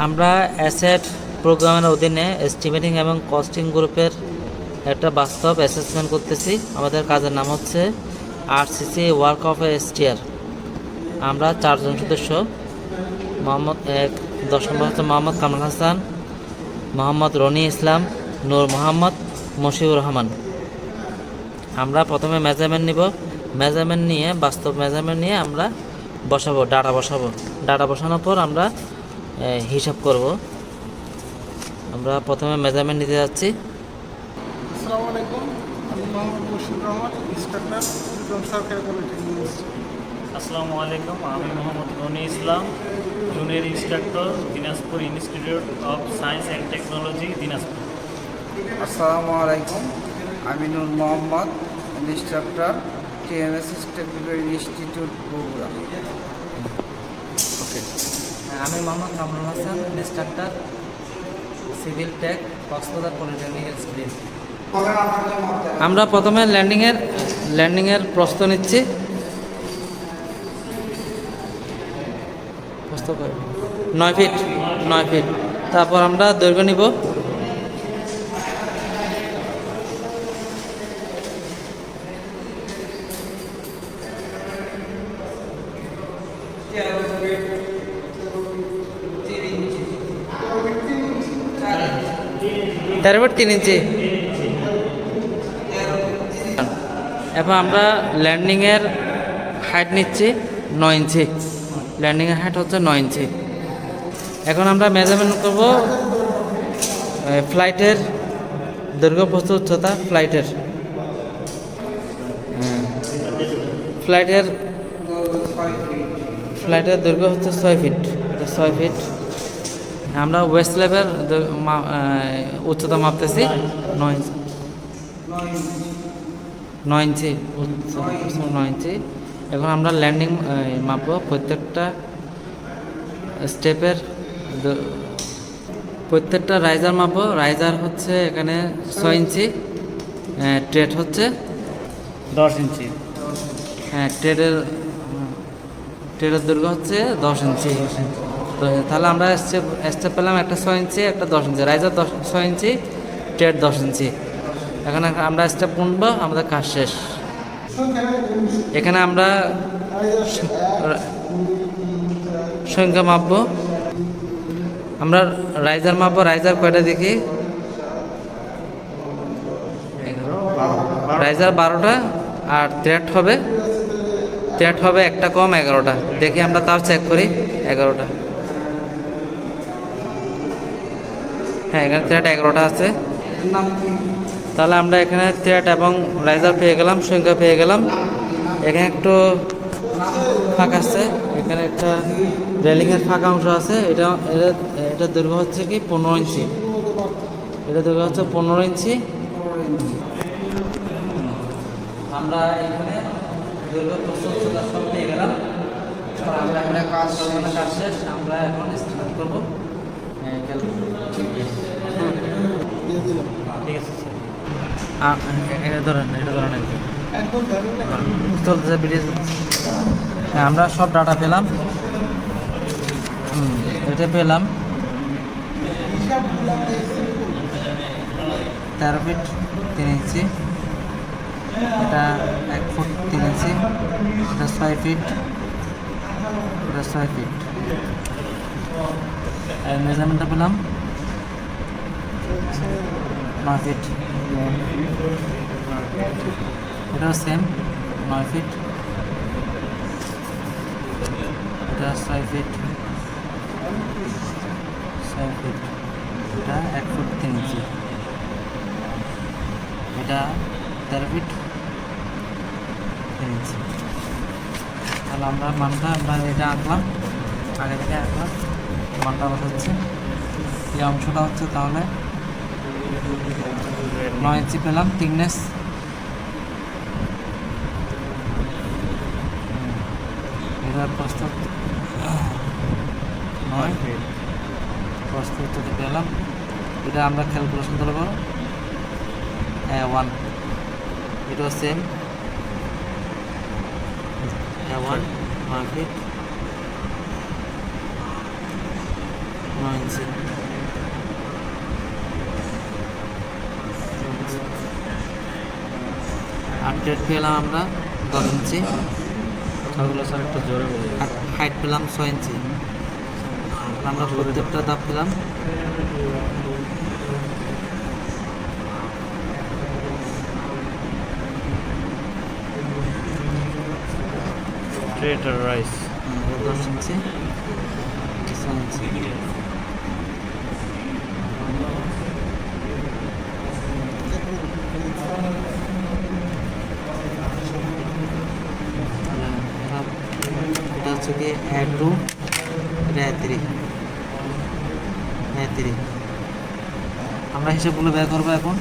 আমরা অ্যাসেট প্রোগ্রামের অধীনে এস্টিমেটিং এবং কস্টিং গ্রুপের একটা বাস্তব অ্যাসেসমেন্ট করতেছি। আমাদের কাজের নাম হচ্ছে আরসিসি ওয়ার্ক অফ এসটিআর। আমরা 4 জন সদস্য, মোহাম্মদ 10 নম্বর হচ্ছে মোহাম্মদ কামাল হাসান, মোহাম্মদ রনি ইসলাম, নূর মোহাম্মদ, মশিউর রহমান। আমরা প্রথমে মেজারমেন্ট নিব। মেজারমেন্ট নিয়ে বাস্তব মেজারমেন্ট নিয়ে আমরা ডাটা বসানোর পর আমরা হিসাব করব। আমরা প্রথমে মেজারমেন্ট নিতে যাচ্ছি। আসসালামু আলাইকুম, আমি মোহাম্মদ মশিউর রহমান, ইন্সট্রাক্টর, সরকারি পলিটেকনিক। আসসালামু আলাইকুম, আমি Mohammad Roni Islam, junior instructor, Dinajpur institute of science and technology, Dinajpur. আসসালামু আলাইকুম, আমি Nur Mohammad, instructor, TMS technical institute, Bogura. Okay, আমি Mohammad Kamrul Hasan, instructor, civil tech, Cox's Bazar polytechnic institute. আমরা প্রথমে ল্যান্ডিংয়ের প্রস্থ নিচ্ছি। 9 ফিট। তারপর আমরা দৈর্ঘ্য নিব। তেরো ফিট 3 ইঞ্চি। এখন আমরা ল্যান্ডিংয়ের হাইট নিচ্ছি 9 ইঞ্চি। ল্যান্ডিংয়ের হাইট হচ্ছে 9 ইঞ্চি। এখন আমরা মেজারমেন্ট করব ফ্লাইটের দৈর্ঘ্য, প্রস্থ, উচ্চতা। ফ্লাইটের দৈর্ঘ্য হচ্ছে 6 ফিট। 6 ফিট। আমরা ওয়েস্ট লেভেল উচ্চতা মাপতেছি 9 ইঞ্চি। 9 ইঞ্চি। এখন আমরা ল্যান্ডিং মাপবো। প্রত্যেকটা স্টেপের প্রত্যেকটা রাইজার মাপবো। রাইজার হচ্ছে এখানে 6 ইঞ্চি, ট্রেড হচ্ছে 10 ইঞ্চি। হ্যাঁ, ট্রেডের দৈর্ঘ্য হচ্ছে 10 ইঞ্চি। তো তাহলে আমরা স্টেপ পেলাম একটা 6 ইঞ্চি, একটা 10 ইঞ্চি। রাইজার 6 ইঞ্চি, ট্রেড 10 ইঞ্চি। এখানে আমরা স্টেপ গুনবো, আমাদের কাজ শেষ। এখানে আমরা সংখ্যা মাপবো। আমরা রাইজার মাপবো। রাইজার কয়টা দেখি? রাইজার 12টা, আর থ্রেড হবে একটা কম 11টা। দেখি আমরা তাও চেক করি। 11টা। হ্যাঁ, এখানে থ্রেড 11টা আছে। তাহলে আমরা এখানে থ্রেড এবং রাইজার পেয়ে গেলাম, সংখ্যা পেয়ে গেলাম। এখানে একটু ফাঁকা আছে, এখানে একটা রেলিংয়ের ফাঁকা অংশ আছে। এটা দৈর্ঘ্য হচ্ছে কি 15 ইঞ্চি। এটা দৈর্ঘ্য হচ্ছে 15 ইঞ্চি। আমরা এখানে দৈর্ঘ্য, প্রস্থ, উচ্চতা সব পেয়ে গেলাম। আমরা কাজ শেষ। আমরা এখন স্টার্ট করবো। ঠিক আছে স্যার। এটা ধরেন চলতেছে ভিডিও। হ্যাঁ, আমরা সব ডাটা পেলাম। এটা পেলাম 13 ফিট 3 ইঞ্চি। এটা 1 ফুট 3 ইঞ্চি। এটা 6 ফিট। মেজারমেন্টটা পেলাম 9 ফিট। এটাও সেম 9 ফিট। এটা 6 ফিট। এটা 1 ফুট 3 ইঞ্চি। এটা 13 ফিট 3 ইঞ্চি। তাহলে আমরা এটা আঁকলাম, আগে থেকে আঁকলাম। মানটা বসাচ্ছি। এই অংশটা হচ্ছে তাহলে 9 ইঞ্চি পেলাম থিকনেস। এটার প্রস্থ 9 ফিট। প্রস্থ উচ্চতা পেলাম। এটা আমরা ক্যালকুলেশন করবো 1। এটাও সেম 1 ফিট 9 ইঞ্চি। আর ডেট পেলাম আমরা 10 ইঞ্চি। কথাগুলো স্যার একটু জোরে বলুন। আর হাইট পেলাম 6 ইঞ্চি। আমরা প্রত্যেকটা ধাপ পেলাম। ট্রেটার রাইস 10 ইঞ্চি 6 ইঞ্চি। এটা হচ্ছে কি A2, এটা A3। আমরা হিসাবগুলো বের করবো এখন।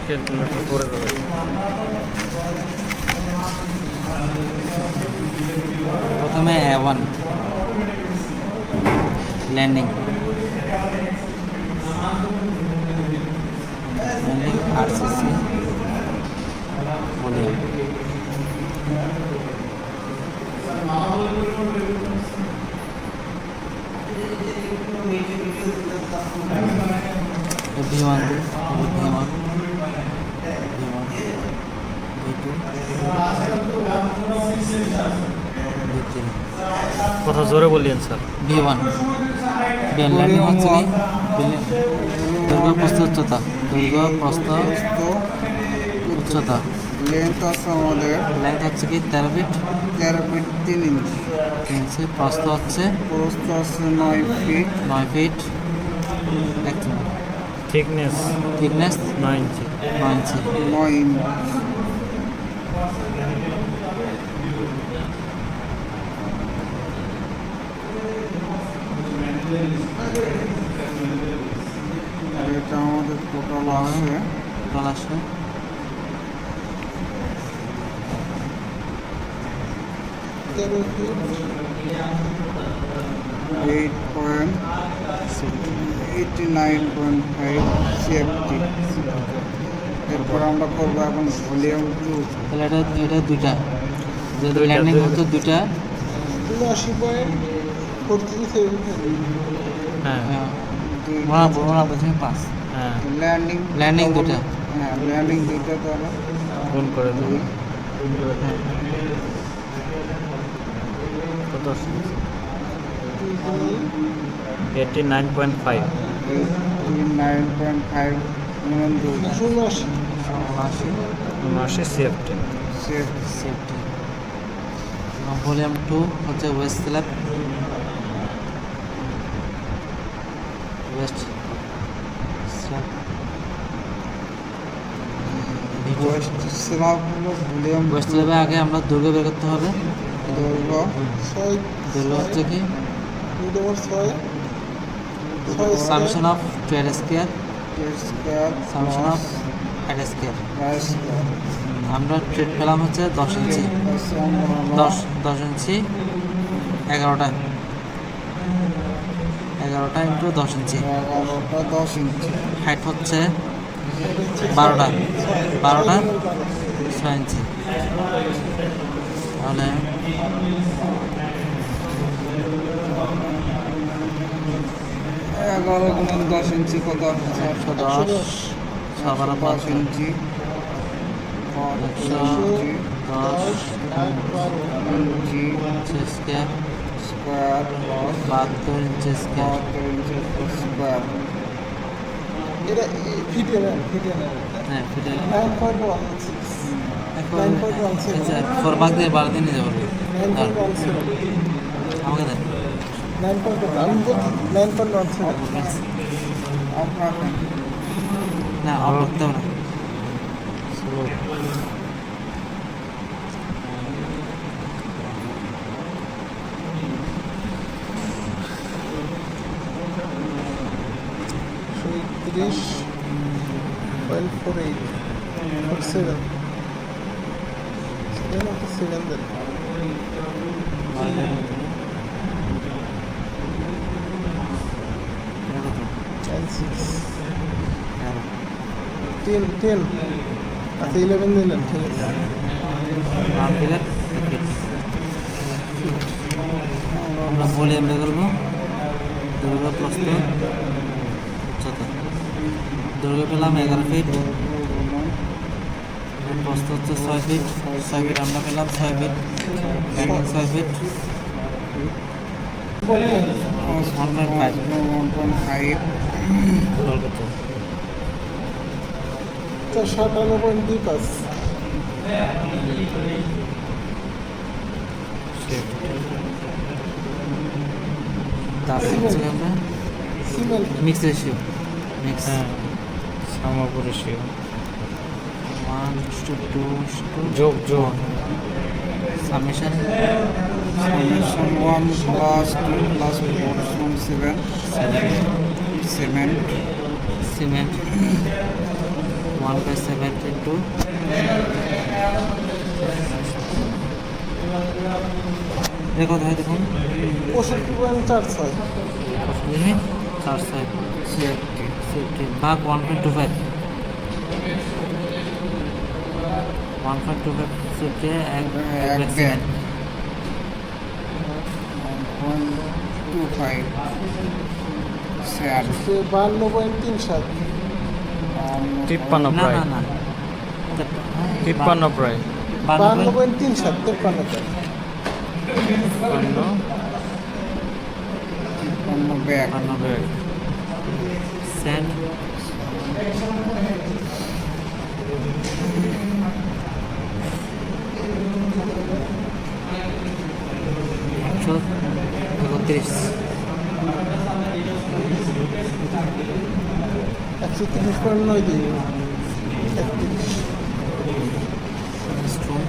ক্যালকুলেটর করে দেবে। প্রথমে A1 landing 8cc volume. V1 V1 V2 V3 কথা জোরে বললেন স্যার। V1 ল্যান্ডিং হচ্ছে কি দৈর্ঘ্য প্রস্থ উচ্চতা, উচ্চতা। লেন্থ আছে আমাদের লেন্থ হচ্ছে কি 13 ফিট 3 ইঞ্চি। প্রস্থ হচ্ছে প্রস্থ আছে 9 ফিট 9 ফিট। থিকনেস থিকনেস 9 ইঞ্চি। 9 ইঞ্চি। 9 ইঞ্চি। এটা আমাদের টোটাল আছে টোটাল আসে 89.5 CFT। এরপর আমরা করবো এখন ভলিউম 2। তাহলে এটা দুইটা, যেহেতু ল্যান্ডিং হচ্ছে দুইটা। 79.43 হ্যাঁ 5 হ্যাঁ ল্যান্ডিং দুইটা। হ্যাঁ ল্যান্ডিং দুইটা তাহলে গুণ করে দেবে। কত 89.5 9.5 গুণন 2 79 CFT। সেফটি। ভলিউম 2 হচ্ছে West slab. West slab West slab হলো ভলিউম ওয়েস্ট স্ল্যাবে আগে আমরা দৈর্ঘ্য বের করতে হবে। দৈর্ঘ্য দৈর্ঘ্য হচ্ছে কি 6 summation of 12 square square summation of 8 square. Square. আমরা ট্রেড পেলাম হচ্ছে 10 ইঞ্চি। 10 ইঞ্চি 11টা ইন্টু 10 ইঞ্চি। 10 ইঞ্চি। হাইট হচ্ছে 12টা 6 ইঞ্চি। তাহলে 11 গুণন 10 ইঞ্চি কত? 110 সবার 10 ইঞ্চি 110 ইঞ্চি স্কয়ার স্কয়ার 72 ইঞ্চি স্কয়ার। 72 ইঞ্চি স্কয়ার। এটা ফিটে না হ্যাঁ ফিটে 9.16 ফোর ভাগ দিয়ে 12 দিন নিতে পারবে। 9.17 আমাকে দেন 9.17 আপনার না অফ করতে হবে না। British 12.48 47 7 then and 6 10 আচ্ছা 11 দিলেন, ঠিক আছে। নাম দিলেন। আমরা ভলিউম বের করবো। দৈর্ঘ্য প্রস্থ উচ্চতা। দৈর্ঘ্য পেলাম 11 ফিট, প্রস্থ হচ্ছে 6 ফিট। 6 ফিট আমরা পেলাম 6 ফিট, 6 ফিট 1.5। 1.5 97.25। তারপর হচ্ছে আমরা সিমেন্ট মিক্স রেশিও, মিক্স হ্যাঁ, সমপরিসীয় 1:2 যোগ যোগ summation summation 1 plus 2 plus 4 from 7 cement cement 1/7 into এটা কত হয় দেখুন 65.46। 4/6 সেফটি ভাগ 1.25 1.25 সেফটি এক এক সিমেন্ট 1.25 শেয়ার 52.37। 53 না প্রায় না না 53 প্রায় 52.37, 53। 53 ব্যাগ 92 সেন্ট একশো 31 130.92। 31। স্টোন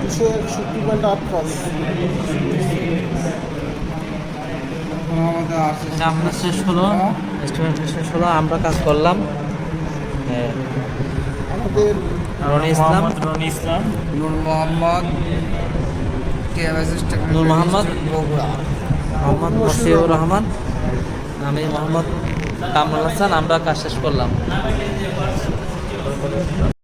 দুশো 61.58। আমাদের আছে এটা আমরা শেষ হলো, এস্টিমেশন শেষ হলো, আমরা কাজ করলাম। আমাদের রনি ইসলাম, রনি ইসলাম, নূর মোহাম্মদ নূর মোহাম্মদ, মোহাম্মদ মশিউর রহমান, আমি মোহাম্মদ কামরুল হাসান। আমরা কাজ শেষ করলাম।